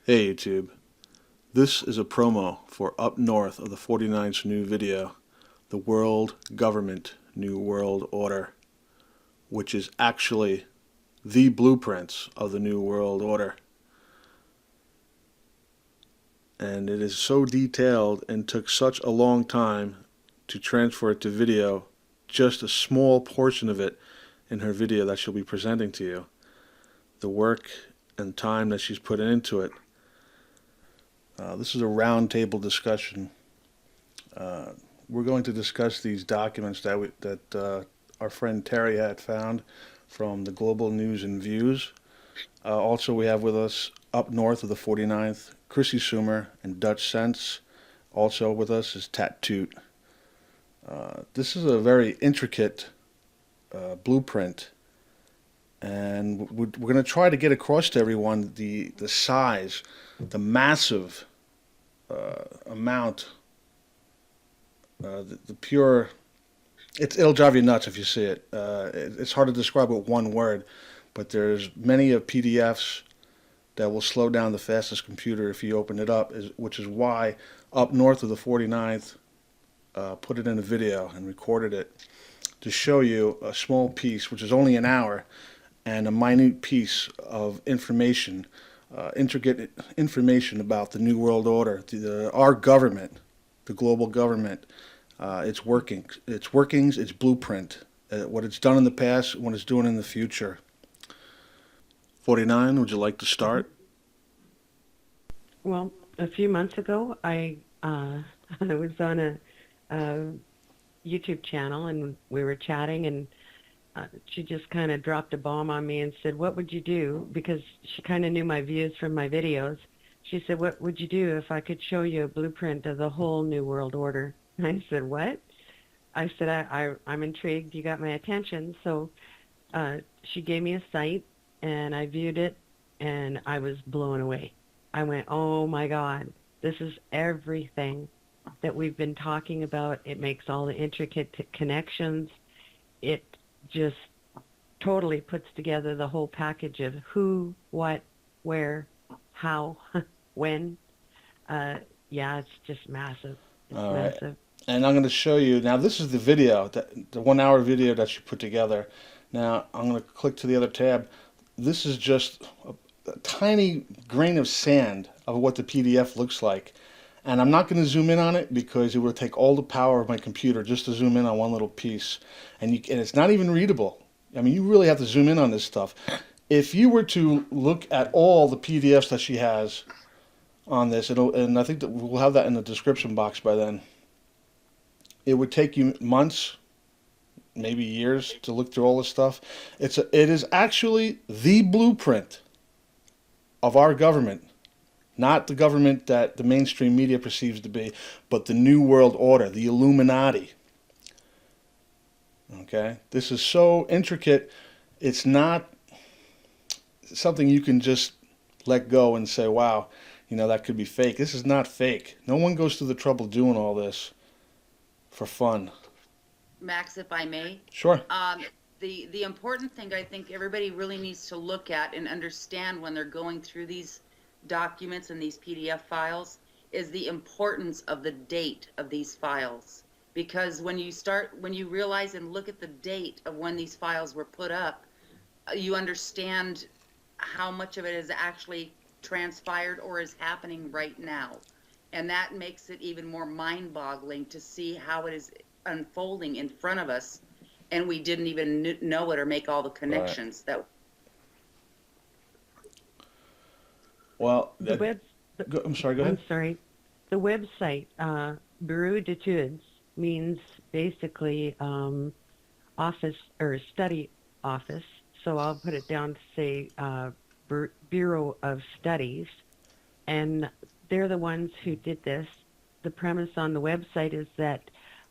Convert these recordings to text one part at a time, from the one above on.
Hey YouTube, this is a promo for Up North of the 49th's new video, The World Government New World Order, which is actually the blueprints of the New World Order. And it is so detailed and took such a long time to transfer it to video, just a small portion of it in her video that she'll be presenting to you. The work and time that she's put into it. This is a roundtable discussion. Uh, we're going to discuss these documents that our friend Terry had found from the Global News and Views. Also, we have with us up north of the 49th, Chrissy Sumer and Dutch Sense. Also with us is Tattoot. This is a very intricate blueprint, and we're going to try to get across to everyone the size, the massive amount, the pure. It'll drive you nuts if you see it. It's hard to describe with one word, but there's many of PDFs that will slow down the fastest computer if you open it up, which is why up north of the 49th put it in a video and recorded it to show you a small piece, which is only an hour, and a minute piece of information, intricate information about the New World Order, our government, the global government, its workings, its blueprint, what it's done in the past, what it's doing in the future. 49, would you like to start? Well, a few months ago, I was on a YouTube channel and we were chatting, and she just kind of dropped a bomb on me and said, "What would you do?" Because she kind of knew my views from my videos. She said, "What would you do if I could show you a blueprint of the whole New World Order?" And I said, "What?" I said, I'm intrigued. You got my attention. So she gave me a site, and I viewed it, and I was blown away. I went, "Oh my God, this is everything that we've been talking about." It makes all the intricate connections. It just totally puts together the whole package of who, what, where, how, when. Uh, yeah, it's just massive. It's All right. massive. And I'm going to show you. Now, this is the video, the 1 hour video that you put together. Now, I'm going to click to the other tab. This is just a tiny grain of sand of what the PDF looks like. And I'm not going to zoom in on it because it would take all the power of my computer just to zoom in on one little piece. And it's not even readable. I mean, you really have to zoom in on this stuff. If you were to look at all the PDFs that she has on this, and I think that we'll have that in the description box by then, it would take you months, maybe years, to look through all this stuff. It is actually the blueprint of our government, not the government that the mainstream media perceives to be, but the New World Order, the Illuminati. Okay, this is so intricate. It's not something you can just let go and say, "Wow, that could be fake." This is not fake. No one goes through the trouble doing all this for fun. Max, if I may, Sure. the important thing I think everybody really needs to look at and understand when they're going through these documents and these PDF files is the importance of the date of these files. Because when you realize and look at the date of when these files were put up, you understand how much of it is actually transpired or is happening right now. And that makes it even more mind-boggling to see how it is unfolding in front of us, and we didn't even know it or make all the Right. connections that. Well, The web, the, I'm sorry, go I'm ahead. sorry, the website, Bureau d'études, means basically office or study office. So I'll put it down to say Bureau of Studies, and they're the ones who did this. The premise on the website is that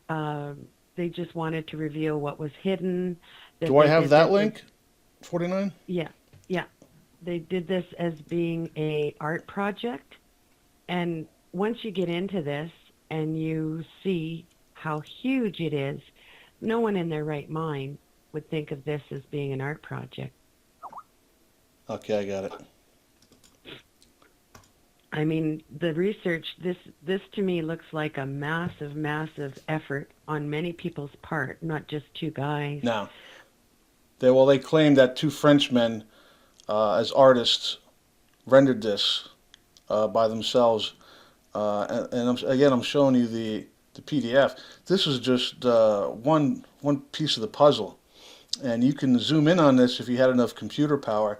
uh, they just wanted to reveal what was hidden, that Do I they have did that this as, link? 49? yeah, yeah, they did this as being a art project. And once you get into this and you see how huge it is, no one in their right mind would think of this as being an art project. Okay, I got it. I mean, the research, this to me looks like a massive, massive effort on many people's part, not just two guys. Now, they claim that two Frenchmen, as artists, rendered this by themselves. Again, I'm showing you the PDF. This is just one piece of the puzzle, and you can zoom in on this if you had enough computer power.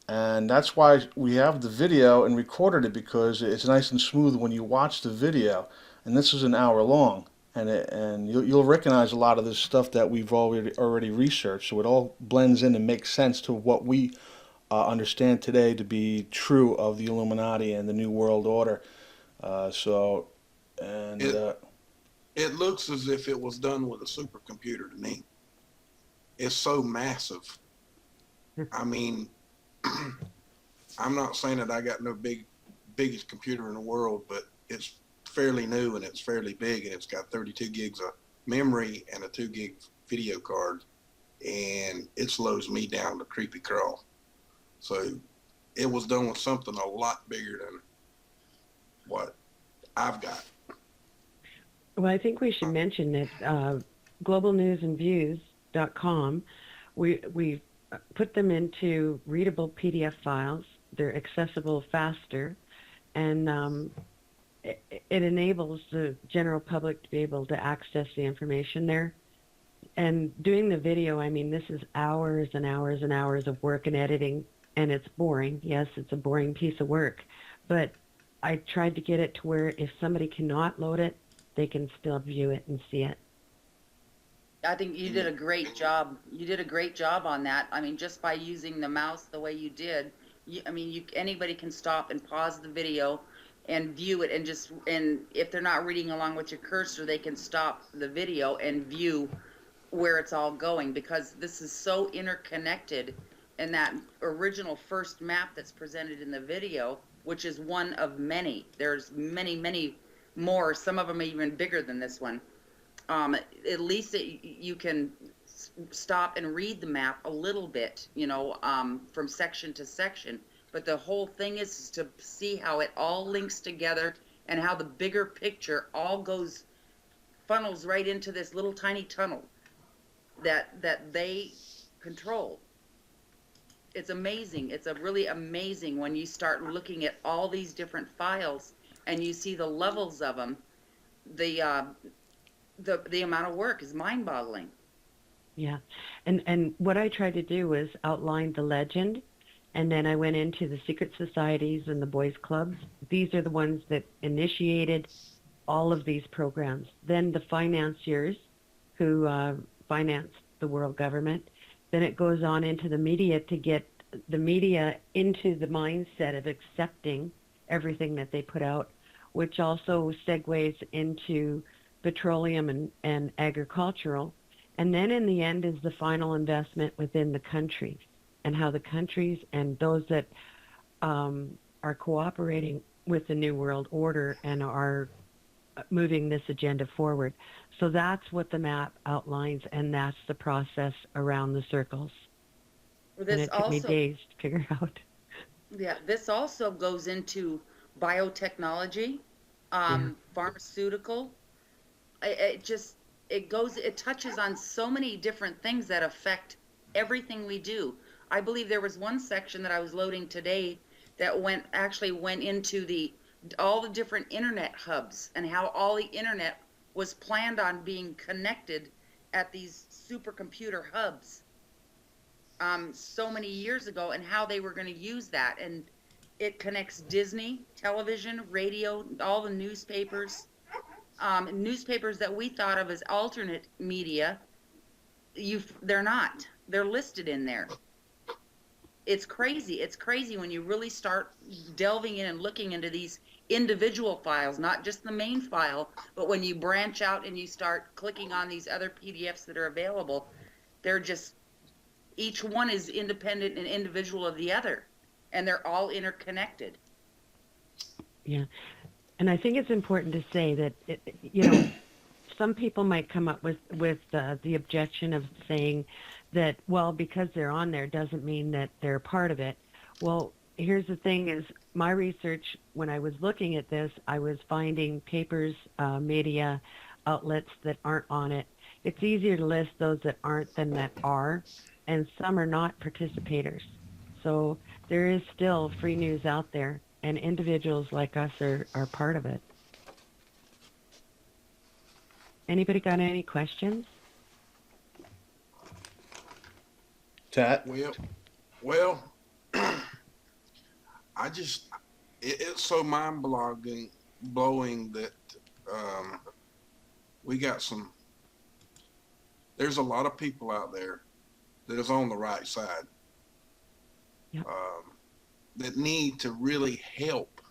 And that's why we have the video and recorded it, because it's nice and smooth when you watch the video. And this is an hour long, and you'll recognize a lot of this stuff that we've already researched. So it all blends in and makes sense to what we understand today to be true of the Illuminati and the New World Order. So, and It it looks as if it was done with a supercomputer to me. It's so massive. I mean, I'm not saying that I got no biggest computer in the world, but it's fairly new and it's fairly big, and it's got 32 gigs of memory and a 2 gig video card, and it slows me down to creepy crawl. So it was done with something a lot bigger than what I've got. Well, I think we should mention that globalnewsandviews.com, we put them into readable PDF files. They're accessible faster, and it enables the general public to be able to access the information there. And doing the video, I mean, this is hours and hours and hours of work and editing, and it's boring. Yes, it's a boring piece of work, but I tried to get it to where if somebody cannot load it, they can still view it and see it. I think you did a great job. You did a great job on that. I mean, just by using the mouse the way you did, anybody can stop and pause the video and view it, and if they're not reading along with your cursor, they can stop the video and view where it's all going, because this is so interconnected. And that original first map that's presented in the video, which is one of many, there's many, many more. Some of them are even bigger than this one. At least you can stop and read the map a little bit, from section to section. But the whole thing is to see how it all links together, and how the bigger picture all funnels right into this little tiny tunnel that they control. It's amazing. It's really amazing when you start looking at all these different files and you see the levels of them. The amount of work is mind-boggling. Yeah, and what I tried to do was outline the legend, and then I went into the secret societies and the boys clubs. These are the ones that initiated all of these programs. Then the financiers who finance the world government. Then it goes on into the media to get the media into the mindset of accepting everything that they put out, which also segues into petroleum and agricultural. And then in the end is the final investment within the countries, and how the countries and those that are cooperating with the New World Order and are moving this agenda forward. So that's what the map outlines, and that's the process around the circles. And This it took me also, days to figure out. yeah, this also goes into biotechnology, Yeah. pharmaceutical. It touches on so many different things that affect everything we do. I believe there was one section that I was loading today that went into all the different internet hubs, and how all the internet was planned on being connected at these supercomputer hubs so many years ago, and how they were going to use that. And it connects Disney, television, radio, all the newspapers, newspapers that we thought of as alternate media. They're not. They're listed in there. It's crazy. It's crazy when you really start delving in and looking into these individual files, not just the main file, but when you branch out and you start clicking on these other PDFs that are available, each one is independent and individual of the other, and they're all interconnected. Yeah. And I think it's important to say that, some people might come up with the objection of saying that, well, because they're on there doesn't mean that they're part of it. Well, here's the thing is my research, when I was looking at this, I was finding papers, media outlets that aren't on it. It's easier to list those that aren't than that are, and some are not participators. So there is still free news out there, and individuals like us are part of it. Anybody got any questions? Tat? Well, I just, it's so blowing that um, we got there's a lot of people out there that is on the right side Yep. that need to really help,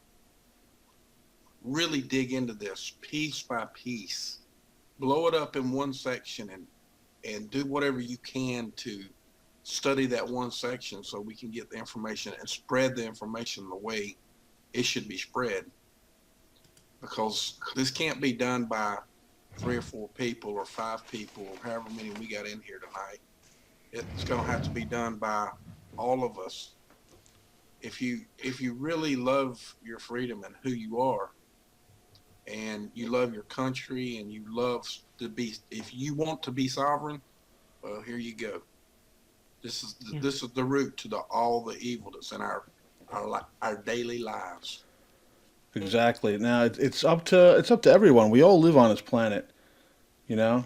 really dig into this piece by piece, blow it up in one section and do whatever you can to study that one section so we can get the information and spread the information the way it should be spread, because this can't be done by 3 or 4 people or 5 people or however many we got in here tonight. It's going to have to be done by all of us. If you really love your freedom and who you are, and you love your country, and you love to be, if you want to be sovereign, well, here you go. This is the root to all the evil that's in our daily lives. Exactly. Now it's up to everyone. We all live on this planet, you know.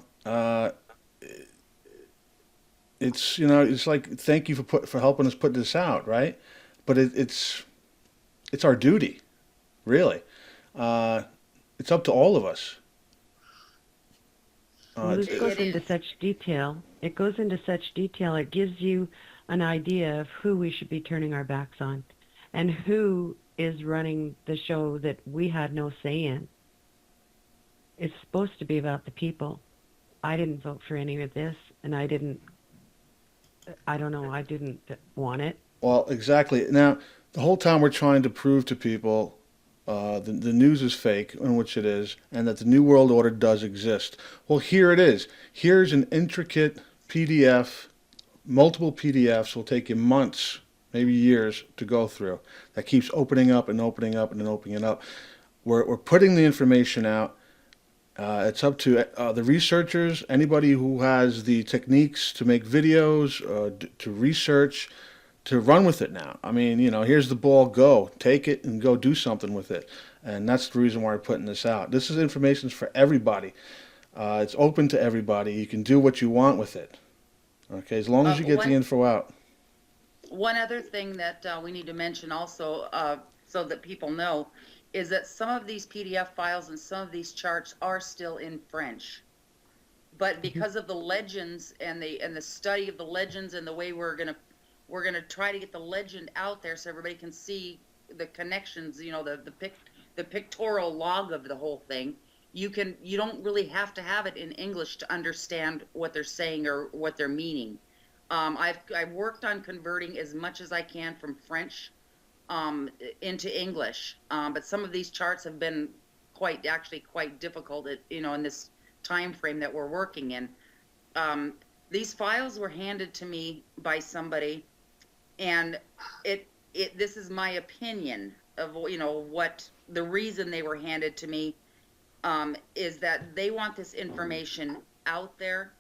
It's like thank you for helping us put this out, right? But it's our duty, really. Uh, it's up to all of us. Well, this It's goes It into is. such detail. It goes into such detail. It gives you an idea of who we should be turning our backs on and who is running the show that we had no say in. It's supposed to be about the people. I didn't vote for any of this, and I don't know, I didn't want it. Well, exactly. Now, the whole time we're trying to prove to people the news is fake, in which it is, and that the New World Order does exist. Well, here it is. Here's an intricate PDF, multiple PDFs will take you months, maybe years to go through. That keeps opening up and opening up and then opening it up. We're putting the information out. It's up to the researchers, anybody who has the techniques to make videos, to research, to run with it now. I mean, here's the ball, go. Take it and go do something with it. And that's the reason why we're putting this out. This is information for everybody. It's open to everybody. You can do what you want with it. Okay, as long as you get the One info out. one other thing that we need to mention also, so that people know, is that some of these PDF files and some of these charts are still in French. But Mhm. because of the legends and the study of the legends and the way we're gonna try to get the legend out there so everybody can see the connections, the pictorial log of the whole thing. You don't really have to have it in English to understand what they're saying or what they're meaning. I've worked on converting as much as I can from French into English, but some of these charts have been quite difficult in this time frame that we're working in. Um, these files were handed to me by somebody, and this is my opinion of what the reason they were handed to me, is that they want this information out there.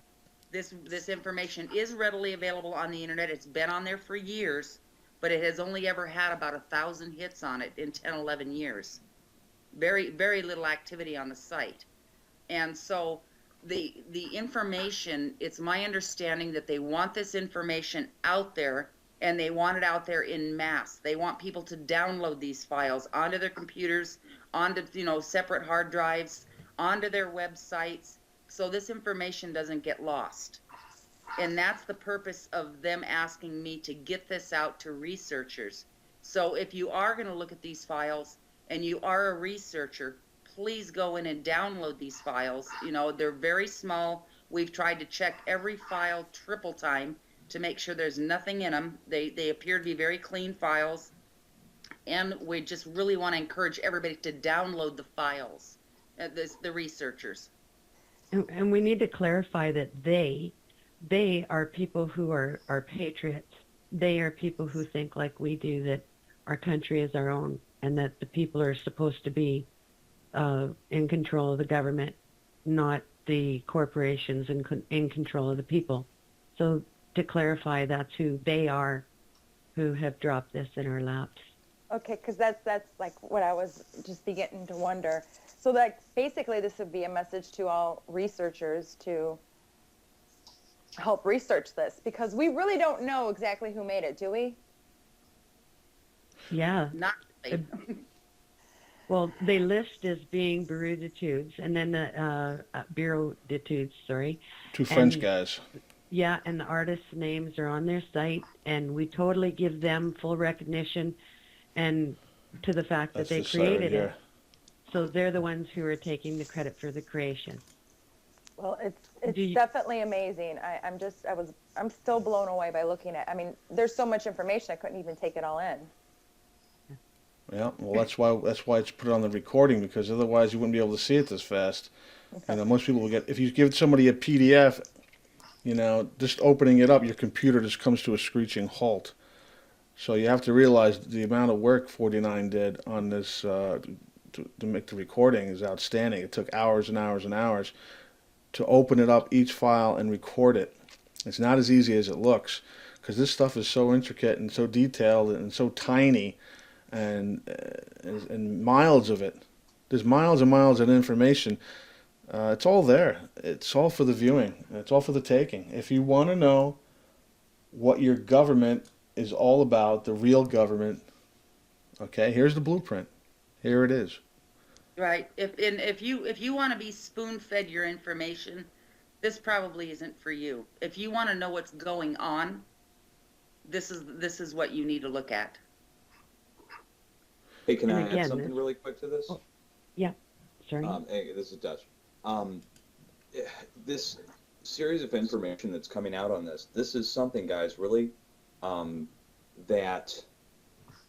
This information is readily available on the internet. It's been on there for years, but it has only ever had about 1,000 hits on it in 10, 11 years. Very, very little activity on the site. And so the information, it's my understanding that they want this information out there, and they want it out there in mass. They want people to download these files onto their computers, onto separate hard drives, onto their websites, so this information doesn't get lost. And that's the purpose of them asking me to get this out to researchers. So if you are going to look at these files and you are a researcher, please go in and download these files. They're very small. We've tried to check every file triple time to make sure there's nothing in them. They appear to be very clean files. And we just really want to encourage everybody to download the files, the researchers. And we need to clarify that they are people who are patriots. They are people who think like we do, that our country is our own, and that the people are supposed to be in control of the government, not the corporations in control of the people. So to clarify, that's who they are who have dropped this in our laps. Okay, because that's like what I was just beginning to wonder. So like basically this would be a message to all researchers to help research this, because we really don't know exactly who made it, do we? Yeah. Not really. Well, they list as being Bureau d'études, and then the Bureau d'études, sorry. Two French And guys. yeah, and the artists' names are on their site, and we totally give them full recognition, and to the fact that That's they the site right created it. here. So they're the ones who are taking the credit for the creation. Well, it's Do you- definitely amazing. I'm still blown away by looking at. I mean, there's so much information I couldn't even take it all in. Yeah, well, that's why it's put on the recording, because otherwise you wouldn't be able to see it this fast. Okay. Most people will get, if you give somebody a PDF, just opening it up, your computer just comes to a screeching halt. So you have to realize the amount of work 49 did on this to make the recording is outstanding. It took hours and hours and hours to open it up, each file, and record it. It's not as easy as it looks, because this stuff is so intricate and so detailed and so tiny, and miles of it. There's miles and miles of information. It's all there. It's all for the viewing. It's all for the taking. If you want to know what your government is all about, the real government, okay, here's the blueprint. Here it is. Right. If you want to be spoon-fed your information, this probably isn't for you. If you want to know what's going on, this is what you need to look at. Hey, can And I again, add something this- really quick to this? Oh, yeah, sorry. Hey, this is Dutch. This series of information that's coming out on this is something, guys, really, that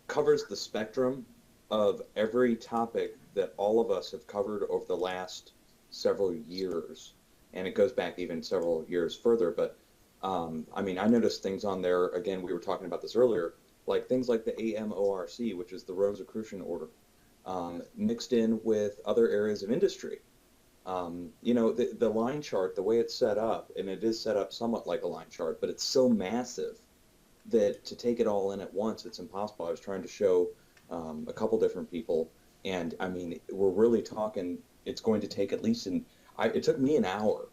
covers the spectrum of every topic that all of us have covered over the last several years. And it goes back even several years further. But, I mean, I noticed things on there, again, we were talking about this earlier, like things like the AMORC, which is the Rosicrucian Order, mixed in with other areas of industry. The line chart, the way it's set up, and it is set up somewhat like a line chart, but it's so massive that to take it all in at once, it's impossible. I was trying to show a couple different people, and I mean, we're really talking, it's going to take at least, it took me an hour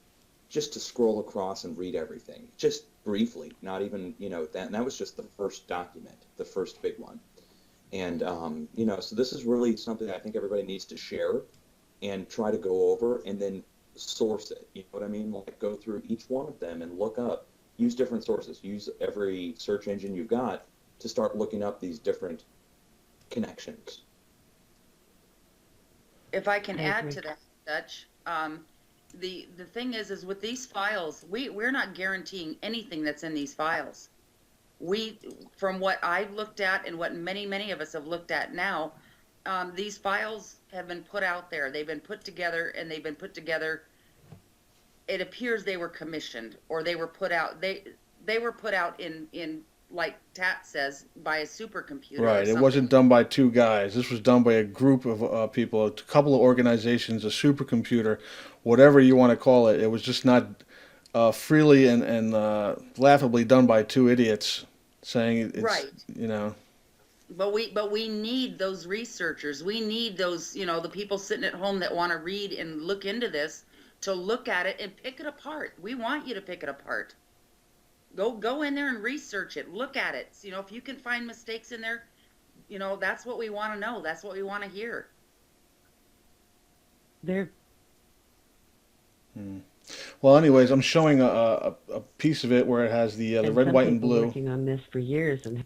just to scroll across and read everything, just briefly, not even, and that was just the first document, the first big one. And, so this is really something I think everybody needs to share and try to go over and then source it. You know what I mean? Like go through each one of them and look up, use different sources, use every search engine you've got to start looking up these different connections. If I can I add agree. to that, Dutch, the thing is with these files, we're not guaranteeing anything that's in these files. From what I've looked at and what many of us have looked at now, these files have been put out there. They've been put together, and they've been put together. It appears they were commissioned, or they were put out. They were put out in like Tat says, by a supercomputer. Right. It wasn't done by two guys. This was done by a group of people, a couple of organizations, a supercomputer, whatever you want to call it. It was just not freely and laughably done by two idiots saying it's, Right. But we need those researchers. We need those, the people sitting at home that want to read and look into this, to look at it and pick it apart. We want you to pick it apart. Go in there and research it. Look at it. If you can find mistakes in there, that's what we want to know. That's what we want to hear. They're Well, anyways, I'm showing a piece of it where it has the red, some white, and people blue. working on this for years, and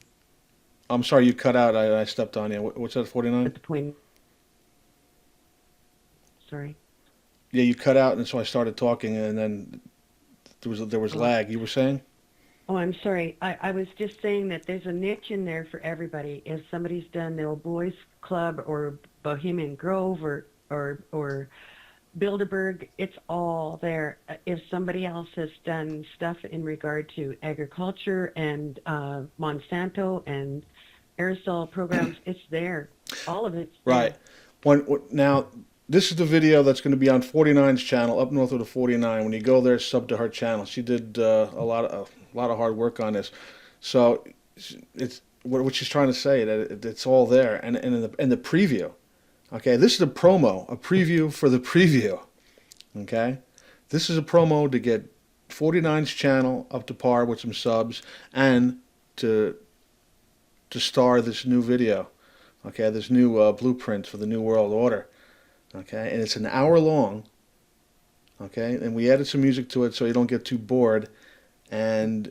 I'm sorry, you cut out. I stepped on you. What's that, 49? at the point. Sorry. Yeah, you cut out, and so I started talking, and then there was Oh. lag. You were saying? Oh, I'm sorry. I was just saying that there's a niche in there for everybody. If somebody's done the Old Boys Club or Bohemian Grove or Bilderberg, it's all there. If somebody else has done stuff in regard to agriculture and Monsanto and aerosol programs. It's there. All of it's Right. there. Now, this is the video that's going to be on 49's channel up north of the 49. When you go there, sub to her channel. She did a lot of hard work on this. So it's what she's trying to say, that it's all there, and in the preview. Okay, this is a promo, a preview for the preview. Okay, this is a promo to get 49's channel up to par with some subs, and to star this new video. Okay, this new blueprint for the New World Order. Okay, and it's an hour long. Okay, and we added some music to it so you don't get too bored. And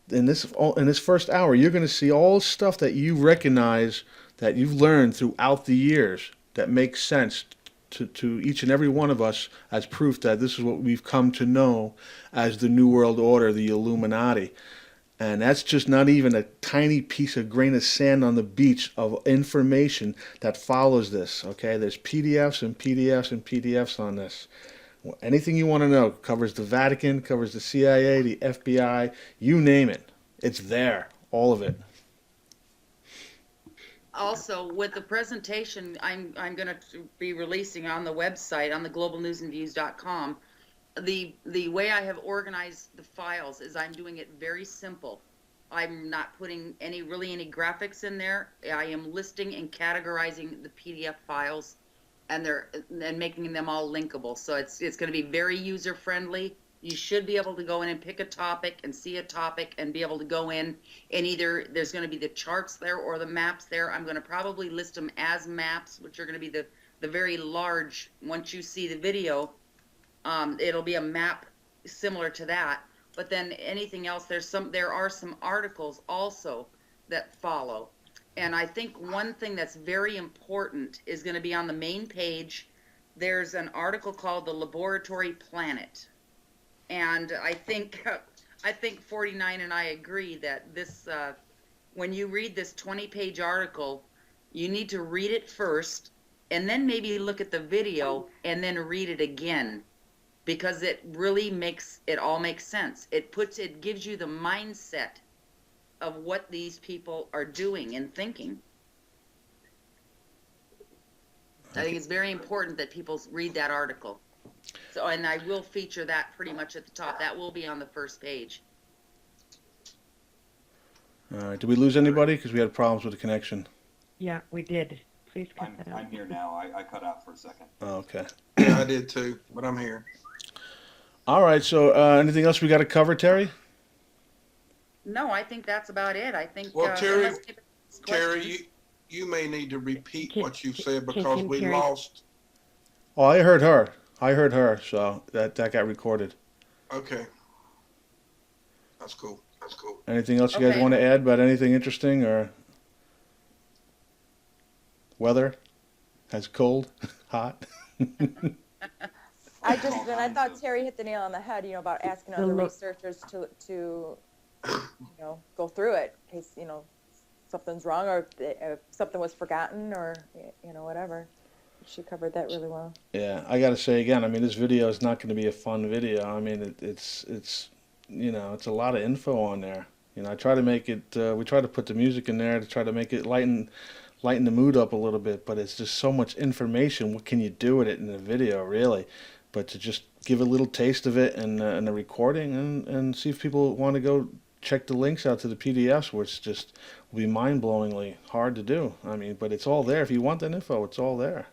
in this first hour, you're going to see all stuff that you recognize, that you've learned throughout the years, that makes sense to each and every one of us as proof that this is what we've come to know as the New World Order, the Illuminati. And that's just not even a tiny piece of grain of sand on the beach of information that follows this. Okay, there's PDFs and PDFs and PDFs on this. Anything you want to know, covers the Vatican, covers the CIA, the FBI, you name it. It's there, all of it. Also, with the presentation, I'm going to be releasing on the website, on the globalnewsandviews.com. The way I have organized the files is I'm doing it very simple. I'm not putting any graphics in there. I am listing and categorizing the PDF files, and making them all linkable. So it's going to be very user friendly. You should be able to go in and pick a topic and see a topic and be able to go in, and either there's going to be the charts there or the maps there. I'm going to probably list them as maps, which are going to be the very large. Once you see the video, it'll be a map similar to that. But then anything else, there are some articles also that follow. And I think one thing that's very important is going to be on the main page. There's an article called The Laboratory Planet. And I think 49 and I agree that this, when you read this 20-page article, you need to read it first and then maybe look at the video and then read it again, because it really all makes sense. It gives you the mindset of what these people are doing and thinking. I think it's very important that people read that article. So, and I will feature that pretty much at the top. That will be on the first page. All right, did we lose anybody? Because we had problems with the connection. Yeah, we did. Please cut that out. I'm here now. I cut out for a second. Oh, okay. Yeah, I did too, but I'm here. All right, so anything else we got to cover, Terry? No, I think that's about it. I think. Well, Terry, unless anybody has Terry, questions. you may need to repeat Can- what you said can- because can we Terry- lost. Oh, I heard her. So that got recorded. Okay. That's cool. That's cool. Anything else you guys Okay. want to add about anything interesting, or weather? Has cold, hot? I thought Terry hit the nail on the head, about asking The other lo- researchers to go through it in case, something's wrong, or if something was forgotten, or, whatever. She covered that really well. Yeah, I got to say again, I mean, this video is not going to be a fun video. I mean, it's it's a lot of info on there. I try to make it, we try to put the music in there to try to make it lighten the mood up a little bit, but it's just so much information. What can you do with it in a video, really? But to just give a little taste of it in a recording, and see if people want to go check the links out to the PDFs, which just will be mind-blowingly hard to do. I mean, but it's all there. If you want that info, it's all there.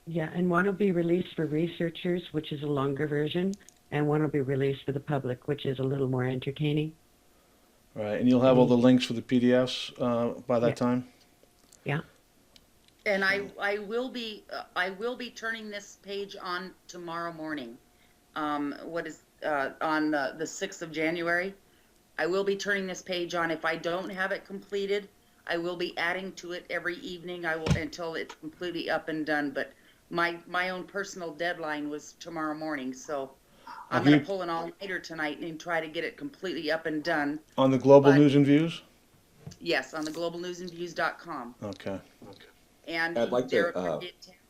Yeah, and one will be released for researchers, which is a longer version, and one will be released for the public, which is a little more entertaining. Right, and you'll have all the links for the PDFs by that Yeah. time? Yeah. And I will be turning this page on tomorrow morning. On the 6th of January. I will be turning this page on. If I don't have it completed, I will be adding to it every evening. I will, until it's completely up and done. But my own personal deadline was tomorrow morning, so I'm Okay. going to pull an all-nighter tonight and try to get it completely up and done. On the Global But- News and Views? Yes, on the globalnewsandviews.com. Okay. And I'd like to, there,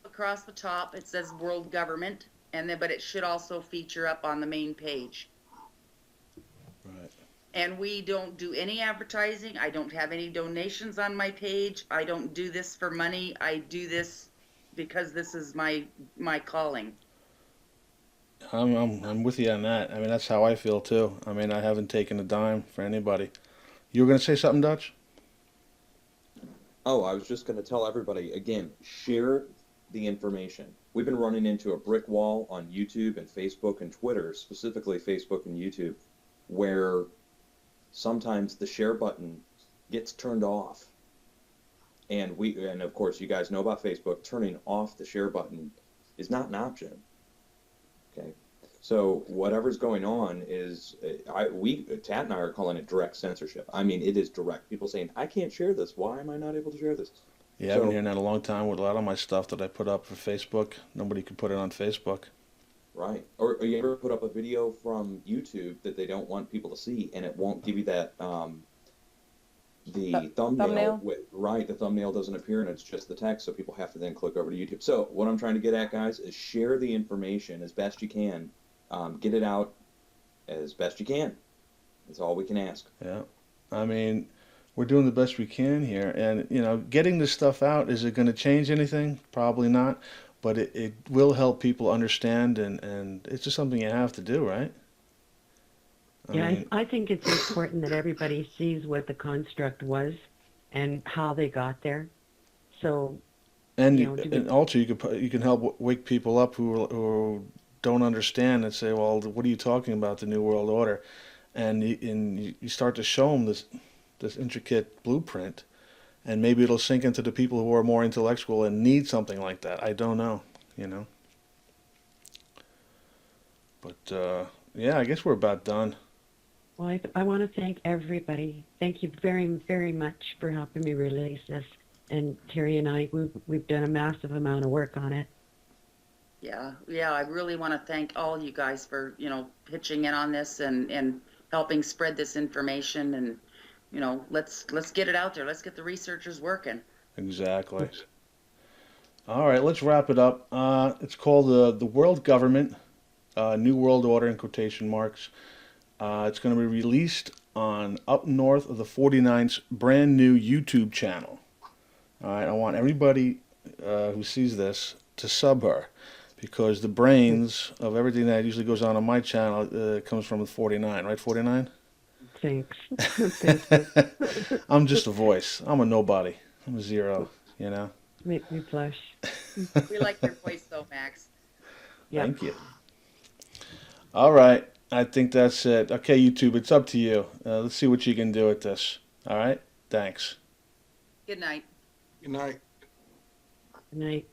across the top, it says World Government, but it should also feature up on the main page. Right. And we don't do any advertising. I don't have any donations on my page. I don't do this for money. I do this because this is my calling. I'm with you on that. I mean, that's how I feel too. I mean, I haven't taken a dime for anybody. You were going to say something, Dutch? Oh, I was just going to tell everybody again, share the information. We've been running into a brick wall on YouTube and Facebook and Twitter, specifically Facebook and YouTube, where sometimes the share button gets turned off. And of course, you guys know about Facebook, turning off the share button is not an option. Okay. So whatever's going on is, Tat and I are calling it direct censorship. I mean, it is direct. People saying, I can't share this. Why am I not able to share this? Yeah, I've been hearing that a long time with a lot of my stuff that I put up for Facebook. Nobody could put it on Facebook. Right. Or you ever put up a video from YouTube that they don't want people to see, and it won't give you that, the thumbnail. Right, the thumbnail doesn't appear, and it's just the text, so people have to then click over to YouTube. So what I'm trying to get at, guys, is share the information as best you can. Get it out as best you can. That's all we can ask. Yeah. I mean, we're doing the best we can here. And, you know, getting this stuff out, is it going to change anything? Probably not. But it will help people understand, and it's just something you have to do, right? I think it's important that everybody sees what the construct was and how they got there. So, And, you know, and also you can help wake people up who don't understand and say, well, what are you talking about, the New World Order? And you start to show them this intricate blueprint, and maybe it'll sink into the people who are more intellectual and need something like that. I don't know, you know. But yeah, I guess we're about done. well, I want to thank everybody. Thank you very, very much for helping me release this. And Terry and I, we've done a massive amount of work on it. Yeah, I really want to thank all you guys for, pitching in on this and helping spread this information, and, let's get it out there. Let's get the researchers working. Exactly. All right, let's wrap it up. It's called the World Government, New World Order in quotation marks. It's going to be released on Up North of the 49th's brand new YouTube channel. All right, I want everybody who sees this to sub her, because the brains of everything that usually goes on my channel comes from the 49, right? 49? Thanks. Thank you. I'm just a voice. I'm a nobody. I'm a zero, you know? Make me blush. We like your voice though, Max. Yeah. Thank you. All right, I think that's it. Okay, YouTube, it's up to you. Let's see what you can do with this. All right, thanks. Good night. Good night. Good night.